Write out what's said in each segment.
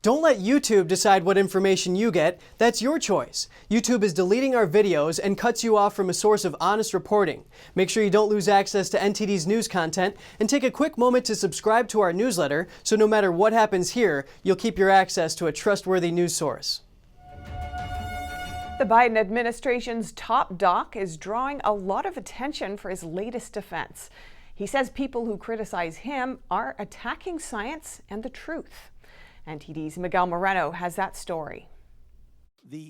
Don't let YouTube decide what information you get. That's your choice. YouTube is deleting our videos and cuts you off from a source of honest reporting. Make sure you don't lose access to NTD's news content, and take a quick moment to subscribe to our newsletter so no matter what happens here, you'll keep your access to a trustworthy news source. The Biden administration's top doc is drawing a lot of attention for his latest defense. He says people who criticize him are attacking science and the truth. NTD's Miguel Moreno has that story.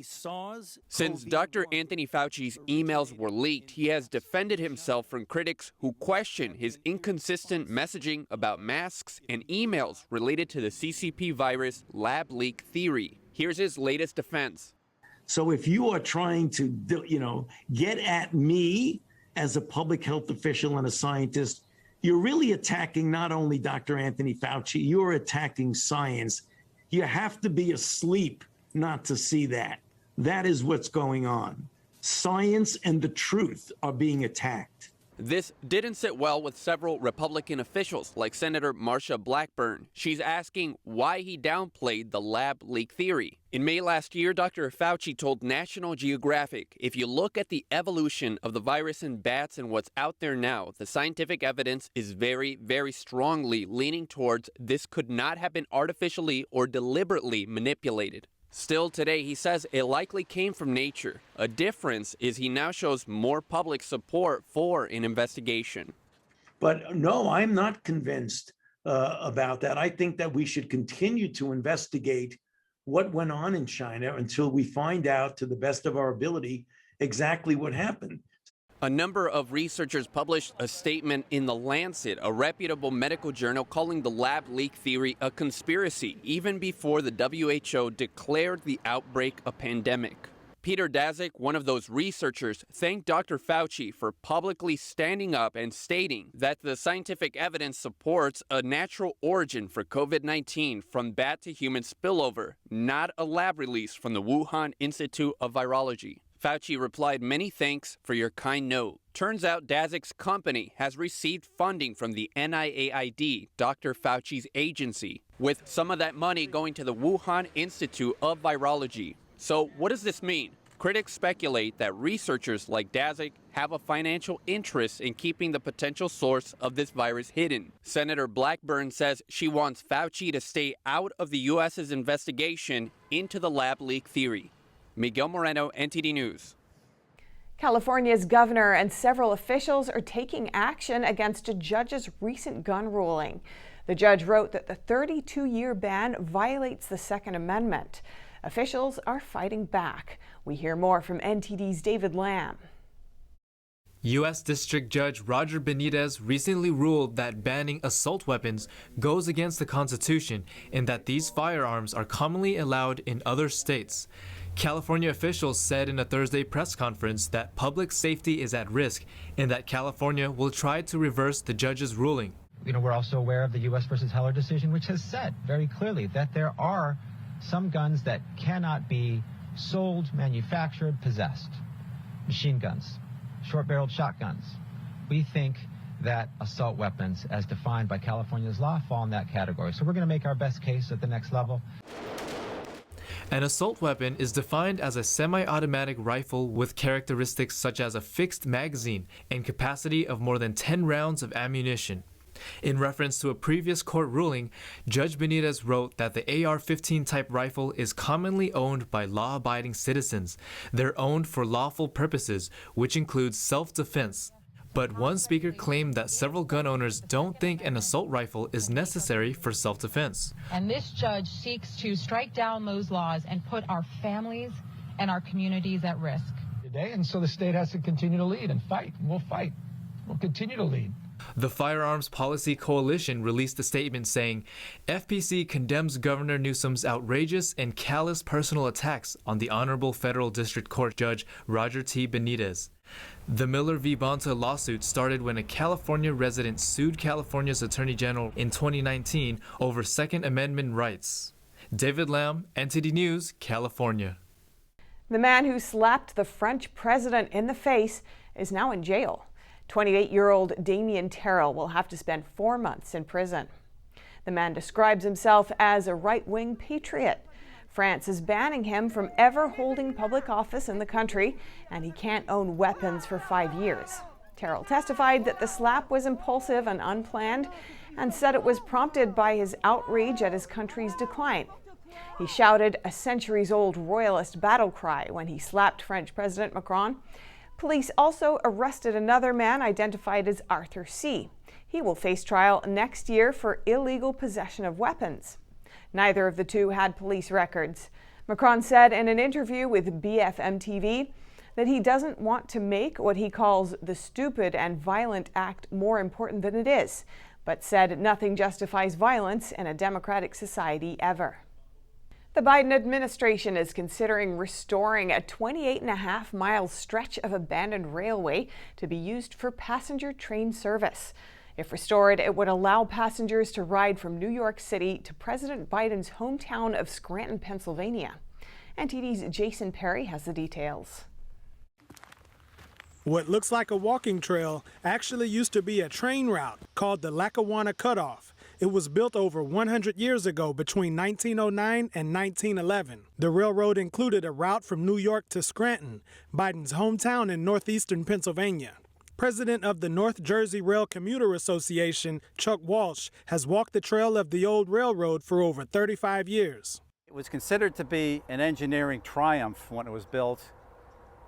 Since Dr. Anthony Fauci's emails were leaked, he has defended himself from critics who question his inconsistent messaging about masks and emails related to the CCP virus lab leak theory. Here's his latest defense. So if you are trying to, get at me as a public health official and a scientist, you're really attacking not only Dr. Anthony Fauci, you're attacking science. You have to be asleep not to see that. That is what's going on. Science and the truth are being attacked. This didn't sit well with several Republican officials, like Senator Marsha Blackburn. She's asking why he downplayed the lab leak theory. In May last year, Dr. Fauci told National Geographic, if you look at the evolution of the virus in bats and what's out there now, the scientific evidence is very, very strongly leaning towards this could not have been artificially or deliberately manipulated. Still today, he says it likely came from nature. A difference is he now shows more public support for an investigation. But no, I'm not convinced about that. I think that we should continue to investigate what went on in China until we find out, to the best of our ability, exactly what happened. A number of researchers published a statement in The Lancet, a reputable medical journal, calling the lab leak theory a conspiracy, even before the WHO declared the outbreak a pandemic. Peter Daszak, one of those researchers, thanked Dr. Fauci for publicly standing up and stating that the scientific evidence supports a natural origin for COVID-19 from bat to human spillover, not a lab release from the Wuhan Institute of Virology. Fauci replied, "Many thanks for your kind note." Turns out Daszak's company has received funding from the NIAID, Dr. Fauci's agency, with some of that money going to the Wuhan Institute of Virology. So what does this mean? Critics speculate that researchers like Daszak have a financial interest in keeping the potential source of this virus hidden. Senator Blackburn says she wants Fauci to stay out of the U.S.'s investigation into the lab leak theory. Miguel Moreno, NTD News. California's governor and several officials are taking action against a judge's recent gun ruling. The judge wrote that the 32-year ban violates the Second Amendment. Officials are fighting back. We hear more from NTD's David Lamb. U.S. District Judge Roger Benitez recently ruled that banning assault weapons goes against the Constitution and that these firearms are commonly allowed in other states. California officials said in a Thursday press conference that public safety is at risk and that California will try to reverse the judge's ruling. We're also aware of the U.S. versus Heller decision, which has said very clearly that there are some guns that cannot be sold, manufactured, possessed. Machine guns, short-barreled shotguns. We think that assault weapons, as defined by California's law, fall in that category. So we're going to make our best case at the next level. An assault weapon is defined as a semi-automatic rifle with characteristics such as a fixed magazine and capacity of more than 10 rounds of ammunition. In reference to a previous court ruling, Judge Benitez wrote that the AR-15 type rifle is commonly owned by law-abiding citizens. They're owned for lawful purposes, which includes self-defense. But one speaker claimed that several gun owners don't think an assault rifle is necessary for self-defense. And this judge seeks to strike down those laws and put our families and our communities at risk. Today, and so the state has to continue to lead and fight. We'll fight. We'll continue to lead. The Firearms Policy Coalition released a statement saying, FPC condemns Governor Newsom's outrageous and callous personal attacks on the Honorable Federal District Court Judge Roger T. Benitez. The Miller v. Bonta lawsuit started when a California resident sued California's Attorney General in 2019 over Second Amendment rights. David Lamb, NTD News, California. The man who slapped the French president in the face is now in jail. 28-year-old Damien Tarel will have to spend 4 months in prison. The man describes himself as a right-wing patriot. France is banning him from ever holding public office in the country, and he can't own weapons for 5 years. Tarel testified that the slap was impulsive and unplanned and said it was prompted by his outrage at his country's decline. He shouted a centuries-old royalist battle cry when he slapped French President Macron. Police also arrested another man identified as Arthur C. He will face trial next year for illegal possession of weapons. Neither of the two had police records. Macron said in an interview with BFM TV that he doesn't want to make what he calls the stupid and violent act more important than it is, but said nothing justifies violence in a democratic society ever. The Biden administration is considering restoring a 28.5-mile stretch of abandoned railway to be used for passenger train service. If restored, it would allow passengers to ride from New York City to President Biden's hometown of Scranton, Pennsylvania. NTD's Jason Perry has the details. What looks like a walking trail actually used to be a train route called the Lackawanna Cutoff. It was built over 100 years ago between 1909 and 1911. The railroad included a route from New York to Scranton, Biden's hometown in northeastern Pennsylvania. President of the North Jersey Rail Commuter Association, Chuck Walsh, has walked the trail of the old railroad for over 35 years. It was considered to be an engineering triumph when it was built.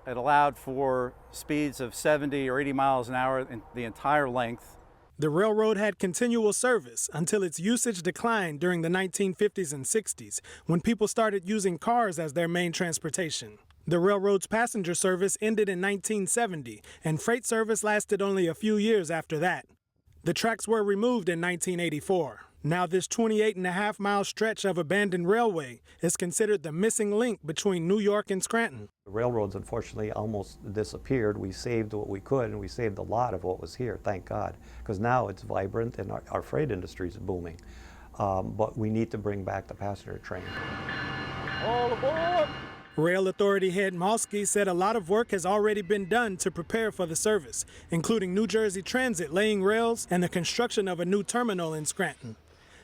It allowed for speeds of 70 or 80 miles an hour in the entire length. The railroad had continual service until its usage declined during the 1950s and 60s, when people started using cars as their main transportation. The railroad's passenger service ended in 1970, and freight service lasted only a few years after that. The tracks were removed in 1984. Now this 28.5-mile stretch of abandoned railway is considered the missing link between New York and Scranton. The railroads, unfortunately, almost disappeared. We saved what we could, and we saved a lot of what was here, thank God, because now it's vibrant and our freight industry is booming. But we need to bring back the passenger train. All aboard! Rail Authority head Malsky said a lot of work has already been done to prepare for the service, including New Jersey Transit laying rails and the construction of a new terminal in Scranton.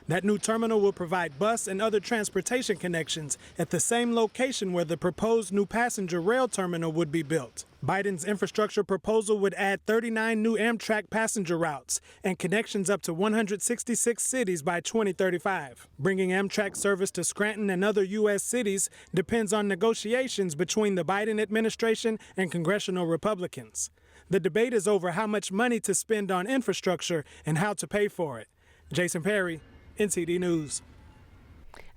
That new terminal will provide bus and other transportation connections at the same location where the proposed new passenger rail terminal would be built. Biden's infrastructure proposal would add 39 new Amtrak passenger routes and connections up to 166 cities by 2035. Bringing Amtrak service to Scranton and other U.S. cities depends on negotiations between the Biden administration and congressional Republicans. The debate is over how much money to spend on infrastructure and how to pay for it. Jason Perry, NTD News.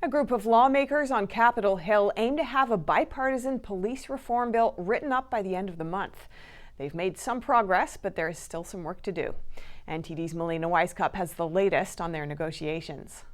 A group of lawmakers on Capitol Hill aim to have a bipartisan police reform bill written up by the end of the month. They've made some progress, but there is still some work to do. NTD's Melina Weiskup has the latest on their negotiations.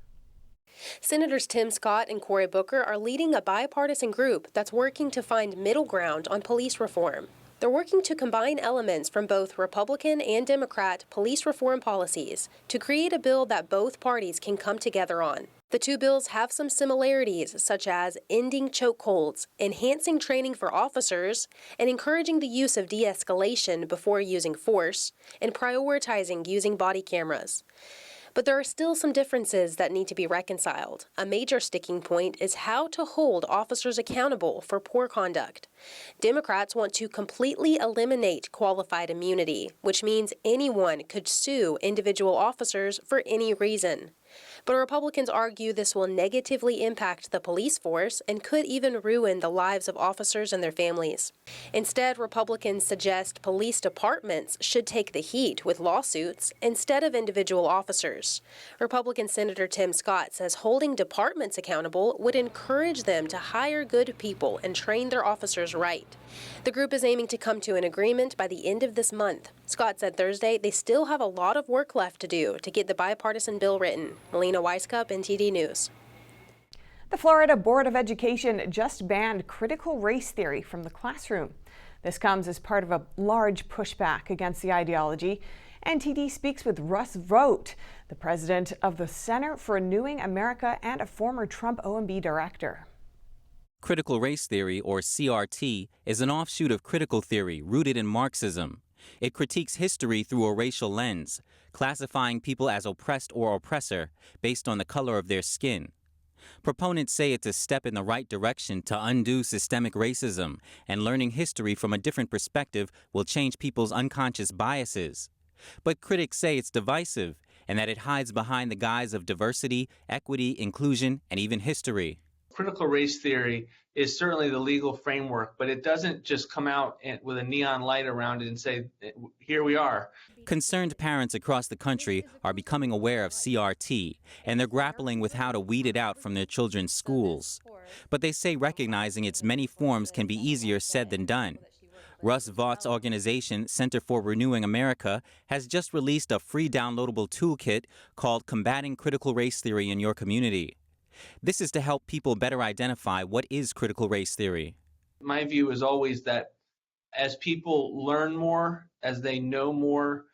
Senators Tim Scott and Cory Booker are leading a bipartisan group that's working to find middle ground on police reform. They're working to combine elements from both Republican and Democrat police reform policies to create a bill that both parties can come together on. The two bills have some similarities, such as ending chokeholds, enhancing training for officers, and encouraging the use of de-escalation before using force, and prioritizing using body cameras. But there are still some differences that need to be reconciled. A major sticking point is how to hold officers accountable for poor conduct. Democrats want to completely eliminate qualified immunity, which means anyone could sue individual officers for any reason. But Republicans argue this will negatively impact the police force and could even ruin the lives of officers and their families. Instead, Republicans suggest police departments should take the heat with lawsuits instead of individual officers. Republican Senator Tim Scott says holding departments accountable would encourage them to hire good people and train their officers right. The group is aiming to come to an agreement by the end of this month. Scott said Thursday they still have a lot of work left to do to get the bipartisan bill written. Melina Weiskup, NTD News. The Florida Board of Education just banned critical race theory from the classroom. This comes as part of a large pushback against the ideology. NTD speaks with Russ Vogt, the president of the Center for Renewing America and a former Trump OMB director. Critical race theory, or CRT, is an offshoot of critical theory rooted in Marxism. It critiques history through a racial lens, classifying people as oppressed or oppressor based on the color of their skin. Proponents say it's a step in the right direction to undo systemic racism, and learning history from a different perspective will change people's unconscious biases. But critics say it's divisive and that it hides behind the guise of diversity, equity, inclusion, and even history. Critical race theory is certainly the legal framework, but it doesn't just come out with a neon light around it and say, here we are. Concerned parents across the country are becoming aware of CRT, and they're grappling with how to weed it out from their children's schools. But they say recognizing its many forms can be easier said than done. Russ Vaught's organization, Center for Renewing America, has just released a free downloadable toolkit called Combating Critical Race Theory in Your Community. This is to help people better identify what is critical race theory. My view is always that as people learn more, as they know more,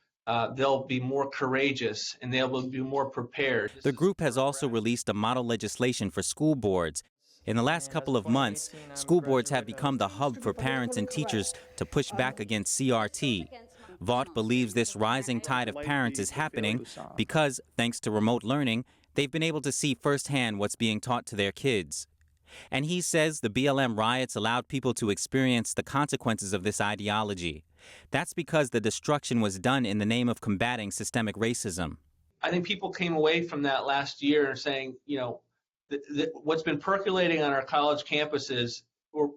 they'll be more courageous and they'll be more prepared. The group has also released a model legislation for school boards. In the last couple of months, school boards have become the hub for parents and teachers to push back against CRT. Vaught believes this rising tide of parents is happening because, thanks to remote learning, they've been able to see firsthand what's being taught to their kids. And he says the BLM riots allowed people to experience the consequences of this ideology. That's because the destruction was done in the name of combating systemic racism. I think people came away from that last year saying, you know, what's been percolating on our college campuses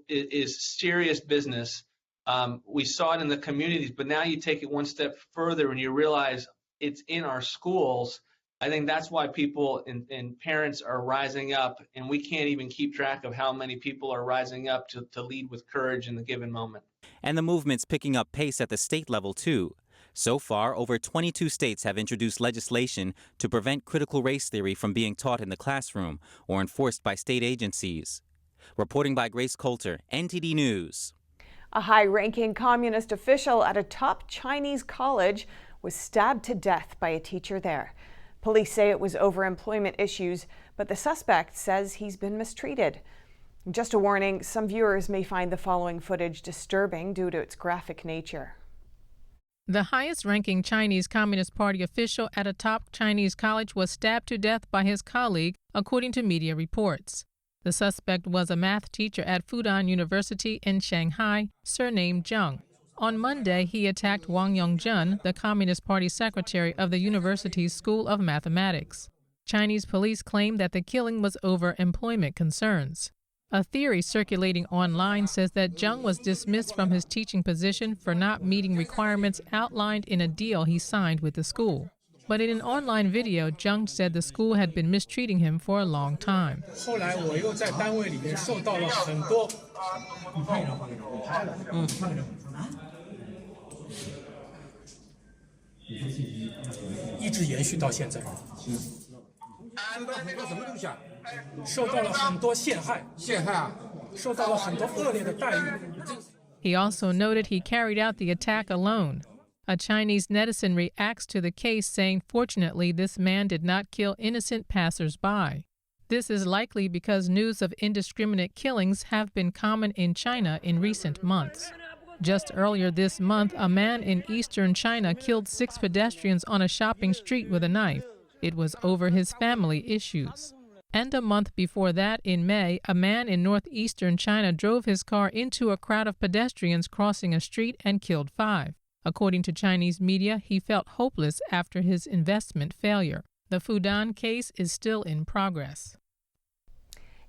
is serious business. We saw it in the communities, but now you take it one step further and you realize it's in our schools. I think that's why people and parents are rising up, and we can't even keep track of how many people are rising up to lead with courage in the given moment. And the movement's picking up pace at the state level, too. So far, over 22 states have introduced legislation to prevent critical race theory from being taught in the classroom or enforced by state agencies. Reporting by Grace Coulter, NTD News. A high-ranking communist official at a top Chinese college was stabbed to death by a teacher there. Police say it was over employment issues, but the suspect says he's been mistreated. Just a warning, some viewers may find the following footage disturbing due to its graphic nature. The highest-ranking Chinese Communist Party official at a top Chinese college was stabbed to death by his colleague, according to media reports. The suspect was a math teacher at Fudan University in Shanghai, surnamed Zheng. On Monday, he attacked Wang Yongjun, the Communist Party secretary of the university's School of Mathematics. Chinese police claim that the killing was over employment concerns. A theory circulating online says that Zheng was dismissed from his teaching position for not meeting requirements outlined in a deal he signed with the school. But in an online video, Zheng said the school had been mistreating him for a long time. He also noted he carried out the attack alone. A Chinese netizen reacts to the case, saying, fortunately, this man did not kill innocent passers-by. This is likely because news of indiscriminate killings have been common in China in recent months. Just earlier this month, a man in eastern China killed 6 pedestrians on a shopping street with a knife. It was over his family issues. And a month before that, in May, a man in northeastern China drove his car into a crowd of pedestrians crossing a street and killed 5. According to Chinese media, he felt hopeless after his investment failure. The Fudan case is still in progress.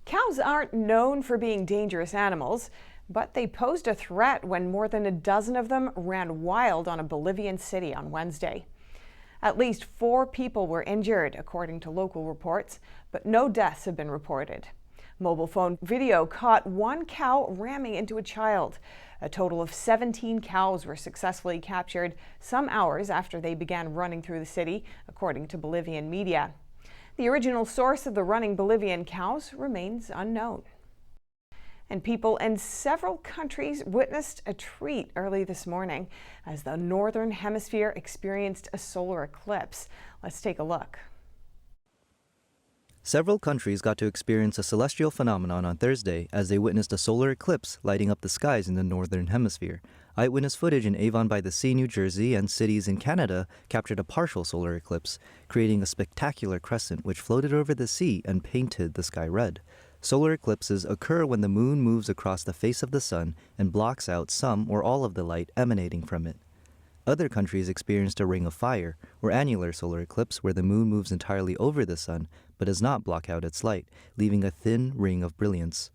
Cows aren't known for being dangerous animals, but they posed a threat when more than a dozen of them ran wild on a Bolivian city on Wednesday. At least 4 people were injured, according to local reports, but no deaths have been reported. Mobile phone video caught one cow ramming into a child. A total of 17 cows were successfully captured some hours after they began running through the city, according to Bolivian media. The original source of the running Bolivian cows remains unknown. And people in several countries witnessed a treat early this morning as the northern hemisphere experienced a solar eclipse. Let's take a look. Several countries got to experience a celestial phenomenon on Thursday as they witnessed a solar eclipse lighting up the skies in the northern hemisphere. Eyewitness footage in Avon by the Sea, New Jersey, and cities in Canada captured a partial solar eclipse, creating a spectacular crescent which floated over the sea and painted the sky red. Solar eclipses occur when the moon moves across the face of the sun and blocks out some or all of the light emanating from it. Other countries experienced a ring of fire, or annular solar eclipse, where the moon moves entirely over the sun but does not block out its light, leaving a thin ring of brilliance.